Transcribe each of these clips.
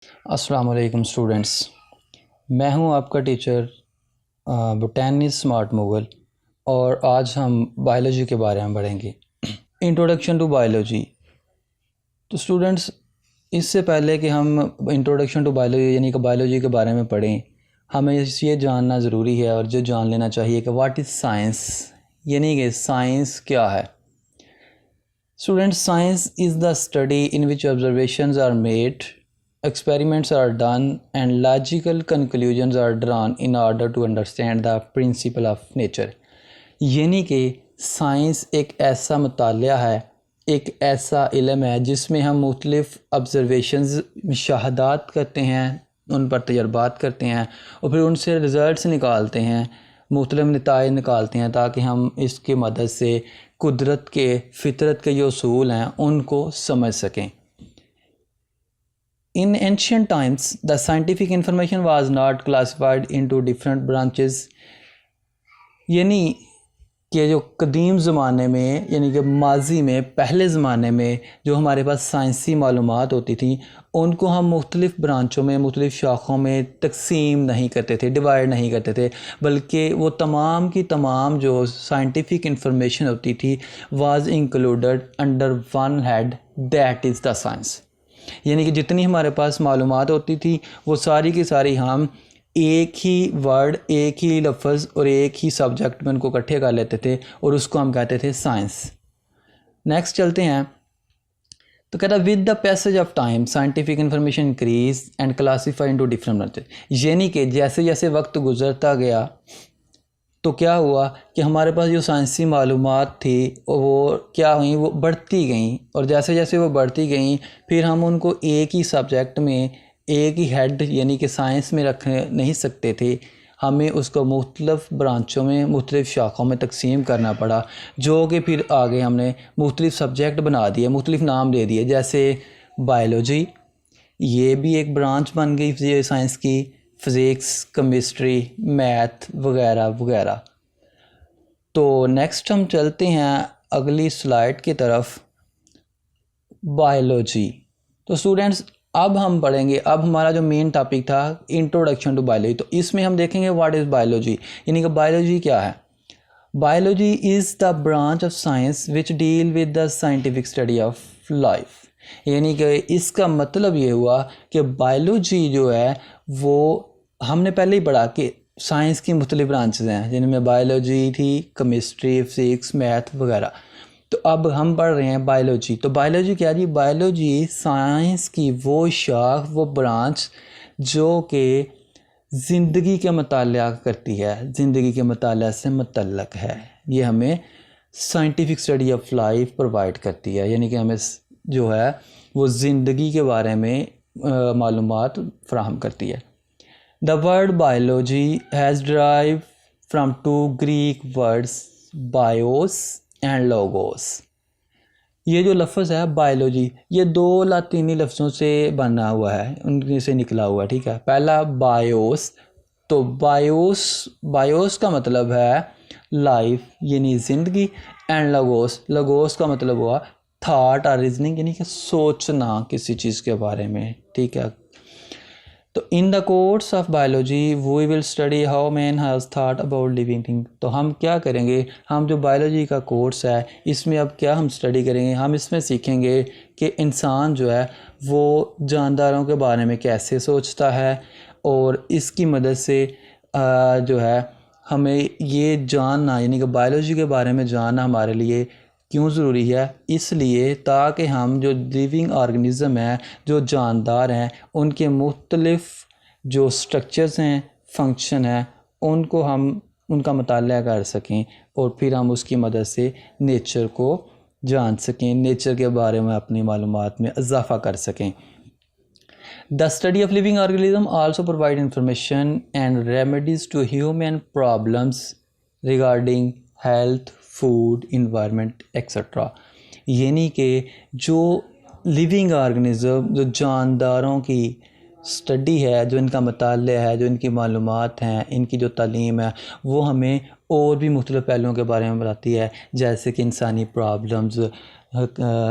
अस्सलाम वालेकुम स्टूडेंट्स। मैं हूं आपका टीचर बोटैनिस्ट स्मार्ट मुगल और आज हम बायोलॉजी के बारे में पढ़ेंगे। Introduction to biology. तो स्टूडेंट्स, इससे पहले कि हम इंट्रोडक्शन टू बायोलॉजी यानी कि बायोलॉजी के बारे में पढ़ें, हमें ये जानना ज़रूरी है और जो जान लेना चाहिए कि व्हाट इज़ साइंस, यानी कि साइंस क्या है। Students, science is the study in which observations are made, experiments are done and logical conclusions are drawn in order to understand the principle of nature। यानी कि साइंस एक ऐसा मुतालिया है, एक ऐसा इल्म है जिसमें हम मुख्तलिफ़ ऑब्ज़रवेशंस मुशाहदात करते हैं, उन पर तजर्बात करते हैं और फिर उनसे रिज़ल्ट्स निकालते हैं, मुख्तलिफ़ नताइज निकालते हैं ताकि हम इसकी मदद से कुदरत के फ़ितरत के जो उसूल हैं उनको समझ सकें। In ancient times, the scientific information was not classified into different branches। यानी कि जो कदीम ज़माने में यानी कि माजी में पहले ज़माने में जो हमारे पास साइंसी मालूमात होती थी उनको हम मुख्तलिफ़ ब्रांचों में, मुख्तलिफ़ शाखों में तकसीम नहीं करते थे, डिवाइड नहीं करते थे, बल्कि वो तमाम की तमाम जो साइंटिफिक इंफॉर्मेशन होती थी was included under one head, that is the science. यानी कि जितनी हमारे पास मालूमात होती थी वो सारी की सारी हम एक ही वर्ड, एक ही लफ्ज़ और एक ही सब्जेक्ट में उनको इकट्ठे कर लेते थे और उसको हम कहते थे साइंस। नेक्स्ट चलते हैं। तो कहता है with the passage of time scientific information increase and classify into different branches. यानी कि जैसे जैसे वक्त गुजरता गया तो क्या हुआ कि हमारे पास जो साइंसी मालूमात थी वो क्या हुई, वो बढ़ती गई और जैसे जैसे वो बढ़ती गई फिर हम उनको एक ही सब्जेक्ट में, एक ही हेड यानी कि साइंस में रख नहीं सकते थे, हमें उसको मुख्तलिफ़ ब्रांचों में, मुख्तलिफ़ शाखों में तकसीम करना पड़ा, जो कि फिर आगे हमने मुख्तलिफ़ सब्जेक्ट बना दिए, मुख्तलिफ़ नाम दे दिए। जैसे बायोलॉजी, ये भी एक ब्रांच बन गई साइंस की, फिज़िक्स, केमिस्ट्री, मैथ वगैरह वगैरह। तो नेक्स्ट हम चलते हैं अगली स्लाइड की तरफ, बायोलॉजी। तो स्टूडेंट्स, अब हम पढ़ेंगे, अब हमारा जो मेन टॉपिक था इंट्रोडक्शन टू बायोलॉजी, तो इसमें हम देखेंगे व्हाट इज़ बायोलॉजी, यानी कि बायोलॉजी क्या है। Biology is the branch of science which deal with the scientific study of life. यानी कि इसका मतलब ये हुआ कि बायोलॉजी जो है वो हमने पहले ही पढ़ा कि साइंस की मुख्तलिफ ब्रांचेज हैं जिनमें बायोलॉजी थी, केमिस्ट्री, फिज़िक्स, मैथ वगैरह। तो अब हम पढ़ रहे हैं बायोलॉजी। तो बायोलॉजी क्या जी? बायोलॉजी साइंस की वो शाख, वो ब्रांच जो कि ज़िंदगी के मुतालिया करती है, ज़िंदगी के मुतालिया से मुतल्लक है। ये हमें scientific study of life provide करती है, यानी कि हमें जो है वो ज़िंदगी के बारे में मालूमात फ़राहम करती है। The word biology has derived from to Greek words BIOS and logos. ये जो लफ्ज़ है बायोलॉजी, ये दो लातीनी लफ्ज़ों से बना हुआ है, उनसे से निकला हुआ है, ठीक है। पहला बायोस, तो बायोस का मतलब है लाइफ यानी ज़िंदगी, एंड लगोस, लगोस का मतलब हुआ थाट और रीजनिंग यानी कि सोचना किसी चीज़ के बारे में, ठीक है। तो in the course of biology we will study how man has thought about living thing. तो हम क्या करेंगे, हम जो बायोलॉजी का कोर्स है इसमें अब क्या हम स्टडी करेंगे, हम इसमें सीखेंगे कि इंसान जो है वो जानदारों के बारे में कैसे सोचता है और इसकी मदद से जो है हमें ये जानना, यानी कि बायोलॉजी के बारे में जानना हमारे लिए क्यों ज़रूरी है, इसलिए ताकि हम जो लिविंग ऑर्गेनिज़म हैं, जो जानदार हैं, उनके मुख्तलिफ़ जो स्ट्रक्चर्स हैं, फंक्शन हैं, उनको हम उनका मुताला कर सकें और फिर हम उसकी मदद से नेचर को जान सकें, नेचर के बारे में अपनी मालूमात में इजाफ़ा कर सकें। The study of living organism also provide information and remedies to human problems regarding health, food, environment etcetera. यानी कि जो लिविंग ऑर्गेनिज़म, जो जानदारों की स्टडी है, जो इनका मुताला है, जो इनकी मालूमात हैं, इनकी जो तालीम है, वो हमें और भी मुख्तलिफ़ पहलुओं के बारे में बताती है, जैसे कि इंसानी प्रॉब्लम्स,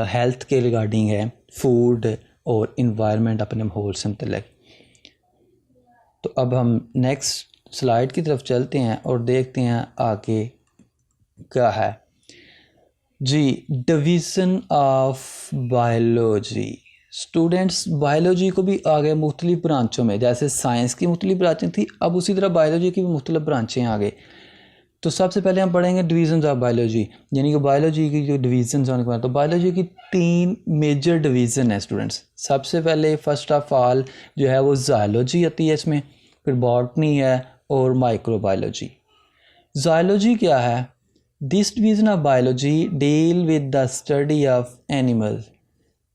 हेल्थ के रिगार्डिंग है, फूड और इन्वायरमेंट अपने माहौल से मुतल्लिक़। तो अब हम नेक्स्ट स्लाइड की तरफ चलते हैं और देखते हैं आगे क्या है जी। Division of biology. Students, biology को भी आगे मुख्तलिफ ब्रांचों में, जैसे साइंस की मुख्तलिफ ब्रांचें थी, अब उसी तरह बायोलॉजी की भी मुख्तलिफ ब्रांचें आगे। तो सबसे पहले हम पढ़ेंगे डिवीज़न्स ऑफ बायोलॉजी, यानी कि बायोलॉजी की जो डिवीज़न्स होने के बाद। तो बायोलॉजी की 3 मेजर डिवीज़न है स्टूडेंट्स। सबसे पहले फर्स्ट ऑफ ऑल जो है वो ज़ायोलॉजी आती है इसमें, फिर बॉटनी है और माइक्रोबायोलॉजी। ज़ायोलॉजी क्या है? This division of biology deal with the study of animals.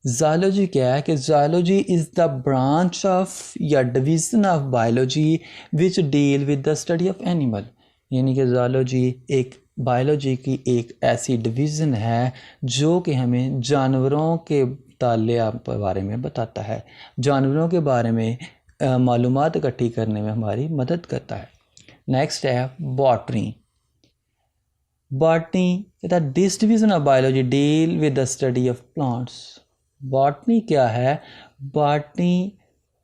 Zoology क्या है कि zoology is the branch of या division of biology which deal with the study of animal, यानी कि ज़ायोलॉजी एक बायोलॉजी की एक ऐसी डिवीज़न है जो कि हमें जानवरों के बारे में बताता है, जानवरों के बारे में मालूमात इकट्ठी करने में हमारी मदद करता है। नेक्स्ट है बॉटनी। बॉटनी कहता है this division of biology deal with the study of plants. Botany क्या है? बॉटनी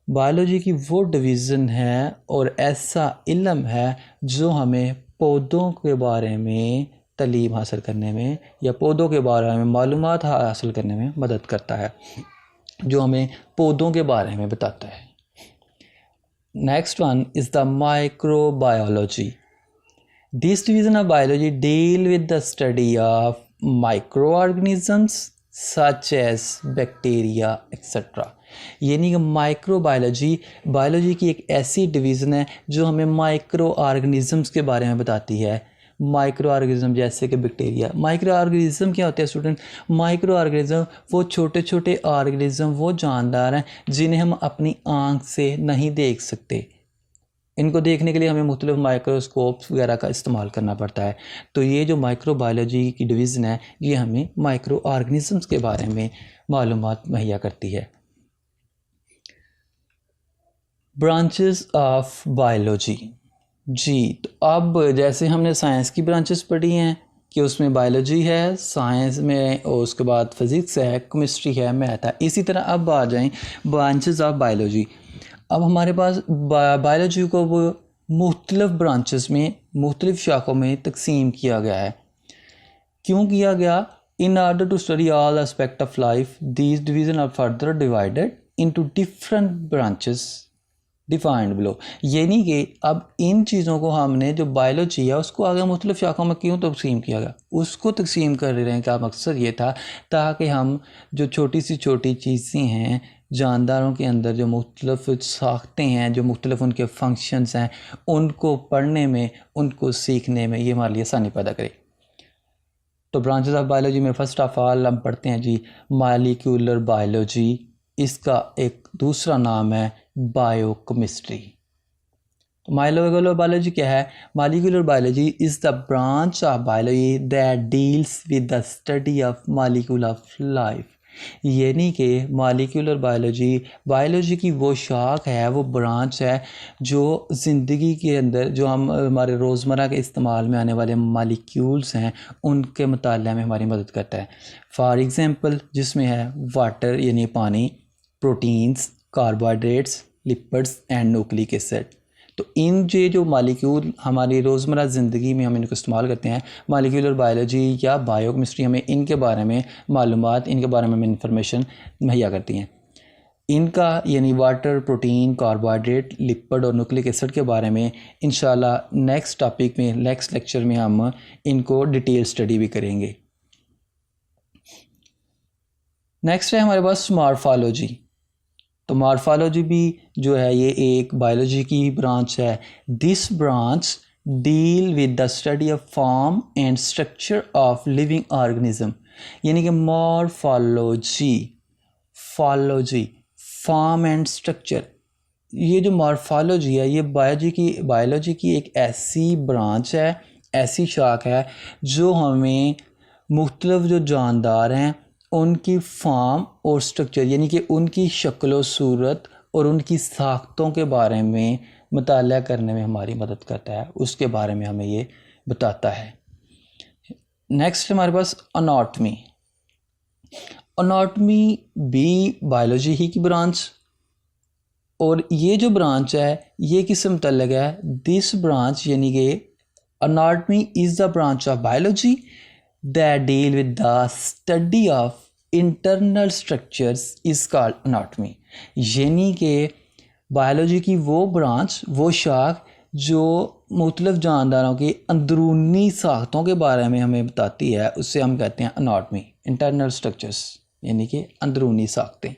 बायोलॉजी की वो डिवीज़न है और ऐसा इल्म है जो हमें पौधों के बारे में तालीम हासिल करने में या पौधों के बारे में मालूमात हासिल करने में मदद करता है, जो हमें पौधों के बारे में बताता है। Next one is the microbiology. This division of biology deal with the study of micro organisms such as bacteria etcetera, यानी कि माइक्रोबायोलॉजी बायोलॉजी की एक ऐसी डिवीज़न है जो हमें माइक्रो ऑर्गेनिजम्स के बारे में बताती है। माइक्रो ऑर्गेनिज्म जैसे कि बैक्टीरिया। माइक्रो ऑर्गेनिज्म क्या होते हैं स्टूडेंट? माइक्रो ऑर्गेनिज्म वो छोटे छोटे ऑर्गेनिज्म, वो जानदार हैं जिन्हें हम अपनी आँख से नहीं देख सकते। इनको देखने के लिए हमें मुख्तलिफ माइक्रोस्कोप्स वगैरह का इस्तेमाल करना पड़ता है। तो ये जो माइक्रोबायोलॉजी की डिवीज़न है ये हमें माइक्रो ऑर्गेनिजम्स के बारे में मालूमात मुहैया करती है। ब्रांचेस ऑफ बायोलॉजी जी। तो अब जैसे हमने साइंस की ब्रांचेस पढ़ी हैं कि उसमें बायोलॉजी है, साइंस में, और उसके बाद फिज़िक्स है, केमिस्ट्री है, मैथ है। इसी तरह अब आ जाएं ब्रांचेस ऑफ बायोलॉजी। अब हमारे पास बायोलॉजी को वो मुख्तलिफ ब्रांचेस में, मुख्तलिफ शाखों में तकसीम किया गया है। क्यों किया गया? In order to study all aspect of life these division are further divided into different branches defined below, यानी कि अब इन चीज़ों को हमने जो बायोलॉजी है उसको आगे मुख्तलिफ शाखों में क्यों तकसीम किया गया, उसको तकसीम कर रहे हैं। क्या मकसद ये था? ताकि हम जो छोटी सी छोटी चीज़ें हैं जानदारों के अंदर, जो मुख्तलिफ साख्तें हैं, जो मुख्तलिफ उनके फंक्शंस हैं, उनको पढ़ने में, उनको सीखने में ये हमारे लिए आसानी पैदा करे। तो ब्रांचेस ऑफ बायोलॉजी में फ़र्स्ट ऑफ ऑल हम पढ़ते हैं जी मॉलिक्यूलर बायोलॉजी। इसका एक दूसरा नाम है बायोकेमिस्ट्री। तो मॉलिक्यूलर बायोलॉजी क्या है? Molecular biology is the branch of biology that deals with the study of molecule of life, यानी कि मॉलिक्यूलर बायोलॉजी बायोलॉजी की वो शाख है, वो ब्रांच है जो ज़िंदगी के अंदर जो हम हमारे रोज़मर्रा के इस्तेमाल में आने वाले मॉलिक्यूल्स हैं उनके मुताले में हमारी मदद करता है। फॉर एग्ज़ाम्पल जिसमें है वाटर यानी पानी, proteins, carbohydrates, lipids and nucleic acid. तो इन जो मालिक्यूल हमारी रोज़मर्रा ज़िंदगी में हम इनको इस्तेमाल करते हैं, मॉलिक्यूलर बायोलॉजी या बायोकेमिस्ट्री हमें इनके बारे में मालूमात, इनके बारे में इंफॉर्मेशन मुहैया करती हैं। इनका यानी वाटर, प्रोटीन, कार्बोहाइड्रेट, लिपिड और न्यूक्लिक एसिड के बारे में इंशाल्लाह नेक्स्ट टॉपिक में, नेक्स्ट लेक्चर में हम इनको डिटेल स्टडी भी करेंगे। नेक्स्ट है हमारे पास मॉर्फोलॉजी। तो मॉर्फोलॉजी भी जो है ये एक बायोलॉजी की ब्रांच है। This branch deal with the study of form and structure of living organism, यानी कि मॉर्फोलॉजी, फॉर्म एंड स्ट्रक्चर। ये जो मॉर्फोलॉजी है ये बायोलॉजी की एक ऐसी ब्रांच है, ऐसी शाख है जो हमें मुख्तलिफ जो जानदार हैं उनकी फॉर्म और स्ट्रक्चर, यानी कि उनकी शक्ल व सूरत और उनकी साख्तों के बारे में मुताला करने में हमारी मदद करता है, उसके बारे में हमें ये बताता है। नेक्स्ट हमारे पास अनाटमी। अनाटमी भी बायोलॉजी ही की ब्रांच, और ये जो ब्रांच है ये किस मुतल्लिक है, दिस ब्रांच यानी कि anatomy is the branch of biology that deal with the study of internal structures is called anatomy. यानी कि बायोलॉजी की वो ब्रांच, वो शाख जो मुख्तलिफ जानदारों की अंदरूनी साख्तों के बारे में हमें बताती है, उससे हम कहते हैं अनाटमी, इंटरनल स्ट्रक्चर्स यानी कि अंदरूनी साख्तें।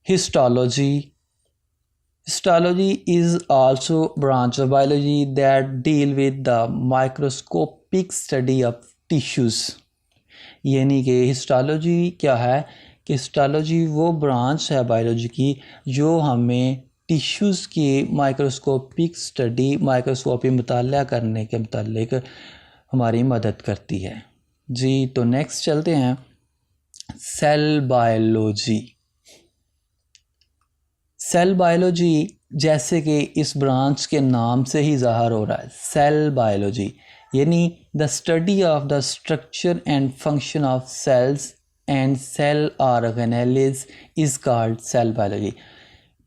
Histology, histology is also branch of biology that deal with the microscopic study of tissues। यानी कि हिस्टोलॉजी क्या है कि हिस्टोलॉजी वो ब्रांच है बायोलॉजी की जो हमें टिश्यूज़ की माइक्रोस्कोपिक स्टडी, माइक्रोस्कोपी मुताला करने के मुतालिक हमारी मदद करती है जी। तो नेक्स्ट चलते हैं सेल बायोलॉजी। सेल बायोलॉजी जैसे कि इस ब्रांच के नाम से ही ज़ाहिर हो रहा है, सेल बायोलॉजी यानी the study of the structure and function of cells and cell organelles is called cell biology.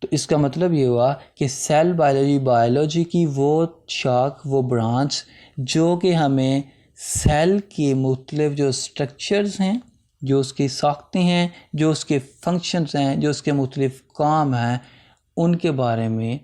तो इसका मतलब ये हुआ कि सेल बायोलॉजी बायोलॉजी की वो शाख, वो ब्रांच जो कि हमें सेल के मुख्तलिफ जो स्ट्रक्चर्स हैं, जो उसकी साख्तें हैं, जो उसके फंक्शंस हैं, जो उसके मुख्तलिफ काम हैं, उनके बारे में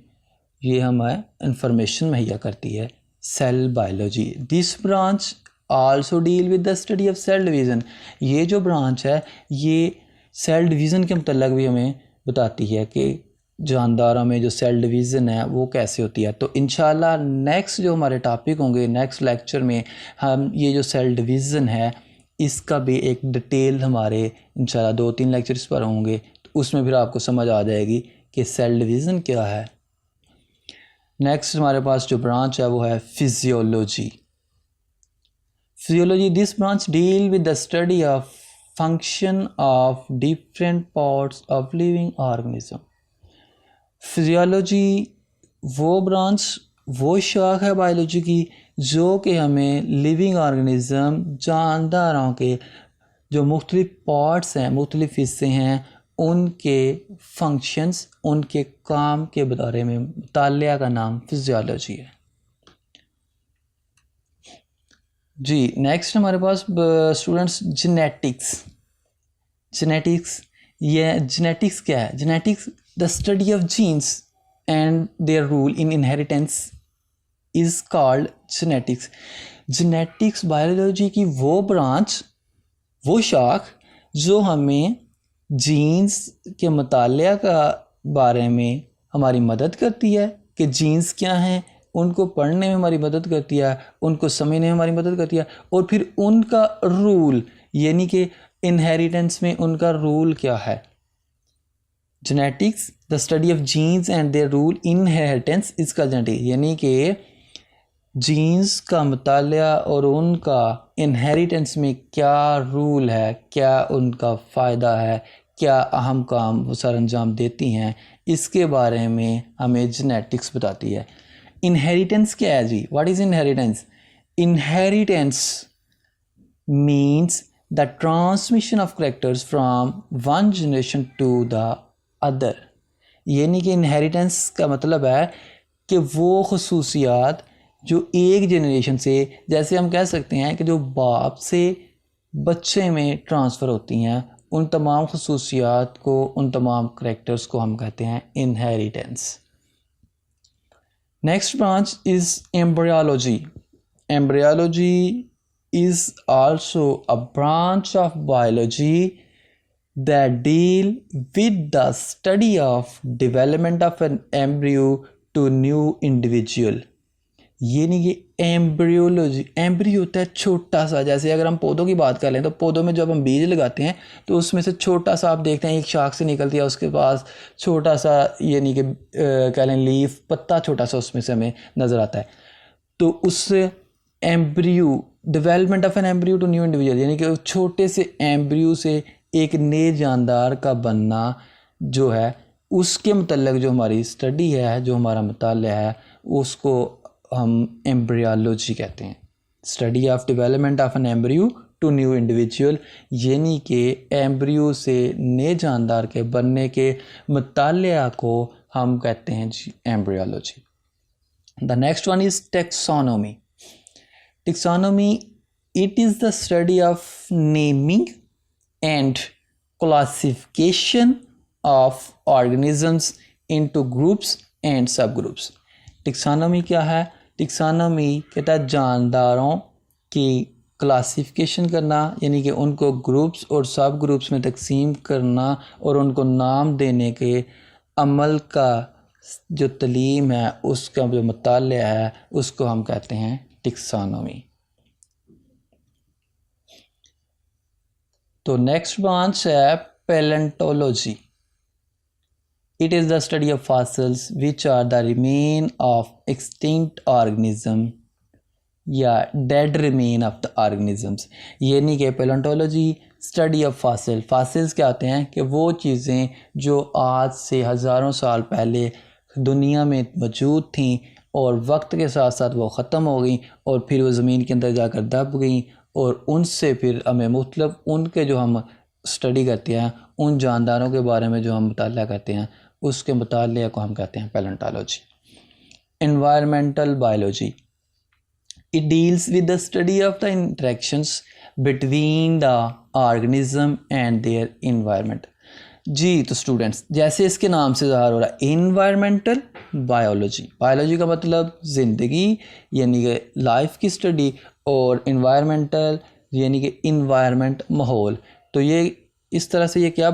ये हमें इंफॉर्मेशन मुहैया करती है cell biology. This branch also deal with the study of cell division. ये जो ब्रांच है ये सेल डिवीज़न के मतलब भी हमें बताती है कि जानदारों में जो सेल डिवीज़न है वो कैसे होती है। तो इंशाल्लाह नेक्स्ट जो हमारे टॉपिक होंगे, नेक्स्ट लेक्चर में हम ये जो सेल डिवीज़न है इसका भी एक डिटेल हमारे इंशाल्लाह 2-3 लेक्चर्स पर होंगे, तो उसमें फिर आपको समझ आ जाएगी कि सेल डिवीज़न क्या है। नेक्स्ट हमारे पास जो ब्रांच है वो है physiology. Physiology, this branch deal with the study of function of different parts of living organism. Physiology वो ब्रांच, वो शाख है बायोलॉजी की जो कि हमें लिविंग ऑर्गेनिज़म, जानदारों के जो मुख्तलिफ पार्ट्स हैं, मुख्तलिफ हिस्से हैं, उनके फंक्शंस, उनके काम के बारे में मुतालिया का नाम फिजियोलॉजी है जी। नेक्स्ट हमारे पास स्टूडेंट्स जेनेटिक्स। जेनेटिक्स, ये जेनेटिक्स क्या है? Genetics the study of genes and their role in inheritance is called genetics. Genetics biology की वो ब्रांच, वो शाख जो हमें जीन्स के मुतालिया का बारे में हमारी मदद करती है कि जीन्स क्या हैं, उनको पढ़ने में हमारी मदद करती है, उनको समझने में हमारी मदद करती है, और फिर उनका रूल यानी कि इनहेरिटेंस में उनका रूल क्या है। Genetics the study of genes and their role in inheritance इसका जेनेटिक्स यानी कि जीन्स का मुतालिया और उनका इनहेरिटेंस में क्या रूल है, क्या उनका फ़ायदा है, क्या अहम काम वो सर अंजाम देती हैं, इसके बारे में हमें जेनेटिक्स बताती है। इनहेरिटेंस क्या है जी? What is inheritance? Inheritance means the transmission of characters from one generation to the other. यानी कि इनहेरिटेंस का मतलब है कि वो खसूसियात जो एक जनरेशन से, जैसे हम कह सकते हैं कि जो बाप से बच्चे में ट्रांसफ़र होती हैं, उन तमाम खसूसियात को, उन तमाम करैक्टर्स को हम कहते हैं inheritance. Next branch is embryology. Embryology is also a branch of biology that deal with the study of development of an embryo to new individual। यानी कि एम्ब्रियोलॉजी, एम्ब्रियो होता है छोटा सा, जैसे अगर हम पौधों की बात कर लें तो पौधों में जब हम बीज लगाते हैं तो उसमें से छोटा सा आप देखते हैं एक शाख से निकलती है, उसके पास छोटा सा यानी कि कह लें लीफ, पत्ता छोटा सा उसमें से हमें नज़र आता है। तो उस embryo, development of an embryo to new individual यानी कि छोटे से एम्ब्रियो से एक नए जानदार का बनना जो है, उसके मतलब जो हमारी स्टडी है, जो हमारा मुताला है, उसको हम एम्ब्रियोलॉजी कहते हैं। Study of development of an embryo to new individual, यानी कि एम्ब्रियो से नए जानदार के बनने के मुतालिया को हम कहते हैं जी embryology. The next one is taxonomy. Taxonomy it is the study of naming and classification of organisms into groups and sub groups. Taxonomy क्या है? टेक्सोनोमी कहता है जानदारों की क्लासिफिकेशन करना, यानी कि उनको ग्रुप्स और सब ग्रुप्स में तकसीम करना और उनको नाम देने के अमल का जो तलीम है, उसका जो मुतालिया है, उसको हम कहते हैं टेक्सोनोमी। तो नेक्स्ट ब्रांच है palaeontology. It is the study of fossils which are the remain of extinct organism या dead remain of the organisms। यानी कि palaeontology study of fossil. Fossils क्या होते हैं कि वो चीज़ें जो आज से हज़ारों साल पहले दुनिया में मौजूद थीं और वक्त के साथ साथ वो ख़त्म हो गई और फिर वो ज़मीन के अंदर जाकर दब गई, और उनसे फिर हमें मतलब उनके जो हम स्टडी करते हैं, उन जानदारों के बारे में जो हम मुताला करते हैं, उसके मुताले को हम कहते हैं palaeontology. Environmental biology it deals with the study of the interactions between the organism and their environment. जी तो स्टूडेंट्स, जैसे इसके नाम से ज़ाहिर हो रहा है इन्वायरमेंटल बायोलॉजी। बायोलॉजी का मतलब ज़िंदगी यानी कि लाइफ की स्टडी, और इन्वायरमेंटल यानी कि इन्वायरमेंट माहौल। तो ये इस तरह से ये क्या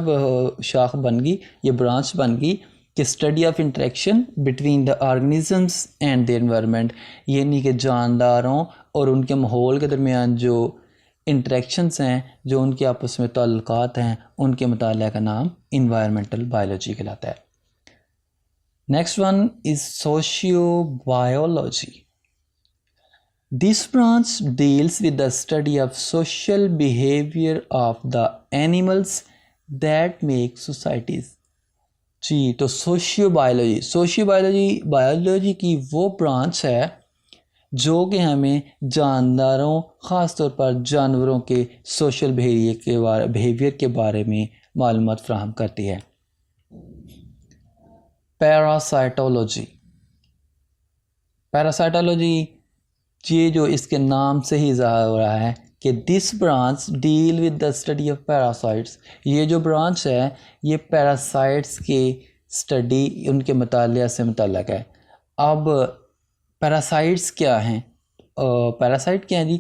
शाख बन गई, ये ब्रांच बन गई कि study of interaction between the organisms and the environment, यानी कि जानदारों और उनके माहौल के दरमियान जो इंटरेक्शंस हैं, जो उनके आपस में ताल्लुकात हैं, उनके मुताले का नाम इन्वायरमेंटल बायोलॉजी कहलाता है। Next one is socio biology. This branch deals with the study of social behavior of the animals that make societies। जी तो सोशियो बायोलॉजी की वो ब्रांच है जो कि हमें जानदारों, ख़ास तौर पर जानवरों के सोशल बिहेवियर के बारे में मालूमात फ़राहम करती है। पैरासाइटोलॉजी ये जो इसके नाम से ही ज़ाहिर हो रहा है कि this branch deal with the study of parasites. ये जो ब्रांच है ये पैरासाइट्स की स्टडी, उनके मुतालिया से मुतल्लक है। अब पैरासाइट्स क्या हैं? पैरासाइट क्या हैं जी?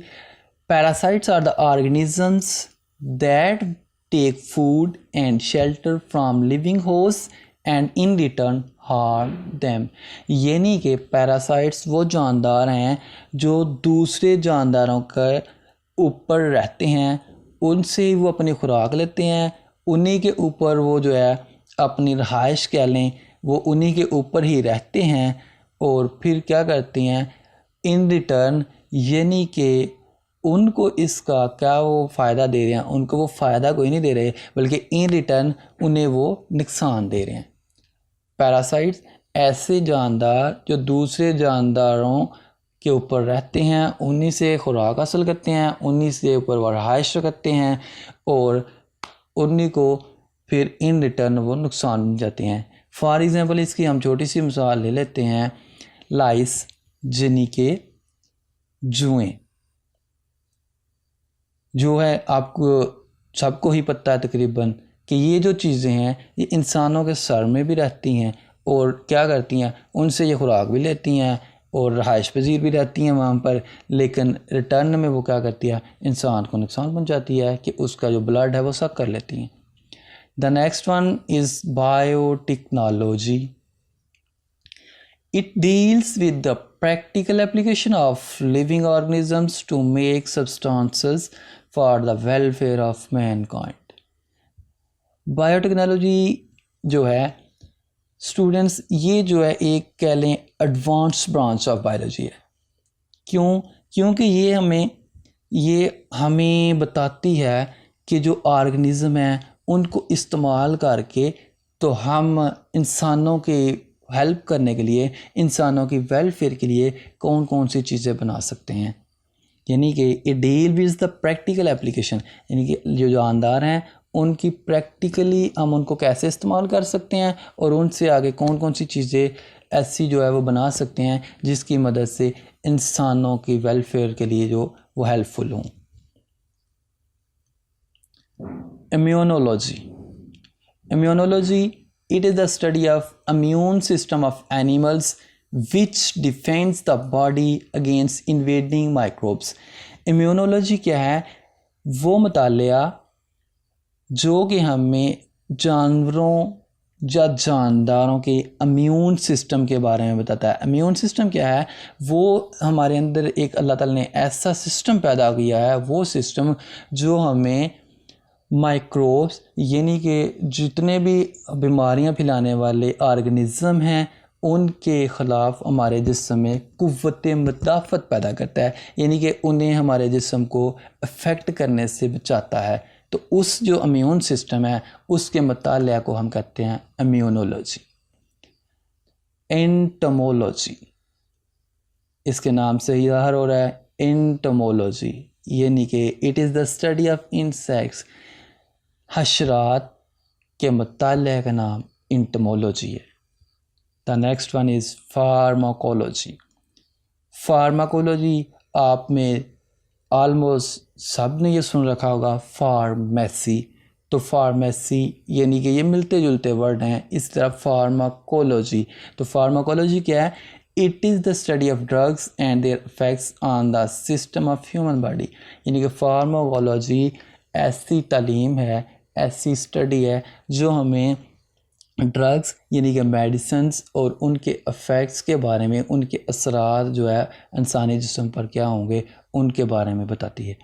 Parasites are the organisms that take food and shelter from living host and in return harm them. यानी कि पैरासाइट्स वो जानदार हैं जो दूसरे जानदारों के ऊपर रहते हैं, उनसे वो अपनी खुराक लेते हैं, उन्हीं के ऊपर वो जो है अपनी रहाइश कह लें, वो उन्हीं के ऊपर ही रहते हैं, और फिर क्या करते हैं इन रिटर्न, यानी कि उनको इसका क्या वो फ़ायदा दे रहे हैं, उनको वो फ़ायदा कोई नहीं दे रहे बल्कि इन रिटर्न उन्हें वो नुकसान दे रहे हैं। पैरासाइट्स ऐसे जानदार जो दूसरे जानदारों के ऊपर रहते हैं, उन्हीं से खुराक हासिल करते हैं, उन्हीं से ऊपर वो रहाइश करते हैं, और उन्हीं को फिर इन रिटर्न वो नुकसान मिल जाते हैं। फॉर एग्ज़ाम्पल इसकी हम छोटी सी मिसाल ले लेते हैं, लाइस यानी कि जुएँ। जो है आपको सबको ही पता है तकरीबन कि ये जो चीज़ें हैं ये इंसानों के सर में भी रहती हैं और क्या करती हैं, उनसे ये खुराक भी लेती हैं और रहाइश पजीर भी रहती हैं वहाँ पर, लेकिन रिटर्न में वो क्या करती है, इंसान को नुकसान पहुँचाती है कि उसका जो ब्लड है वो सक कर लेती हैं। The next one is biotechnology. It deals with the practical application of living organisms to make substances for the welfare of mankind। Biotechnology जो है स्टूडेंट्स, ये जो है एक कह लें एडवांस ब्रांच ऑफ बायोलॉजी है। क्योंकि ये हमें बताती है कि जो ऑर्गेनिज्म हैं उनको इस्तेमाल करके तो हम इंसानों के हेल्प करने के लिए, इंसानों की वेलफेयर के लिए कौन कौन सी चीज़ें बना सकते हैं। यानी कि it deal with the practical application, यानी कि जो जानदार हैं उनकी प्रैक्टिकली हम उनको कैसे इस्तेमाल कर सकते हैं और उनसे आगे कौन कौन सी चीज़ें ऐसी जो है वो बना सकते हैं जिसकी मदद से इंसानों की वेलफेयर के लिए जो वो हेल्पफुल हों। Immunology, it is the study of immune system of animals which defends the body against invading microbes. Immunology क्या है? वो मुतालिया जो कि हमें जानवरों या जानदारों के इम्यून सिस्टम के बारे में बताता है। इम्यून सिस्टम क्या है? वो हमारे अंदर एक अल्लाह ताला ने ऐसा सिस्टम पैदा किया है, वो सिस्टम जो हमें माइक्रोब्स यानी कि जितने भी बीमारियां फैलाने वाले ऑर्गेनिज़म हैं उनके ख़िलाफ़ हमारे जिस्म में क़ुव्वत मुदाफ़त पैदा करता है, यानी कि उन्हें हमारे जिस्म को अफेक्ट करने से बचाता है। तो उस जो इम्यून सिस्टम है उसके मुतालिया को हम कहते हैं इम्यूनोलॉजी। एंटोमोलॉजी, इसके नाम से ही ज़ाहिर हो रहा है एंटोमोलॉजी, यानी कि it is the study of insects, हशरात के मुताले का नाम इंटमोलॉजी है। The next one is pharmacology. Pharmacology आप में ऑलमोस्ट सब ने ये सुन रखा होगा फार्मेसी। तो फार्मेसी यानी कि ये मिलते जुलते वर्ड हैं, इस तरह फार्माकोलॉजी। तो फार्माकोलॉजी क्या है? It is the study of drugs and there effects on the system of human body, यानी कि फार्माकोलॉजी ऐसी तालीम है, ऐसी स्टडी है जो हमें ड्रग्स यानी कि मेडिसिन्स और उनके इफ़ेक्ट्स के बारे में, उनके असरार जो है इंसानी जिस्म पर क्या होंगे उनके बारे में बताती है।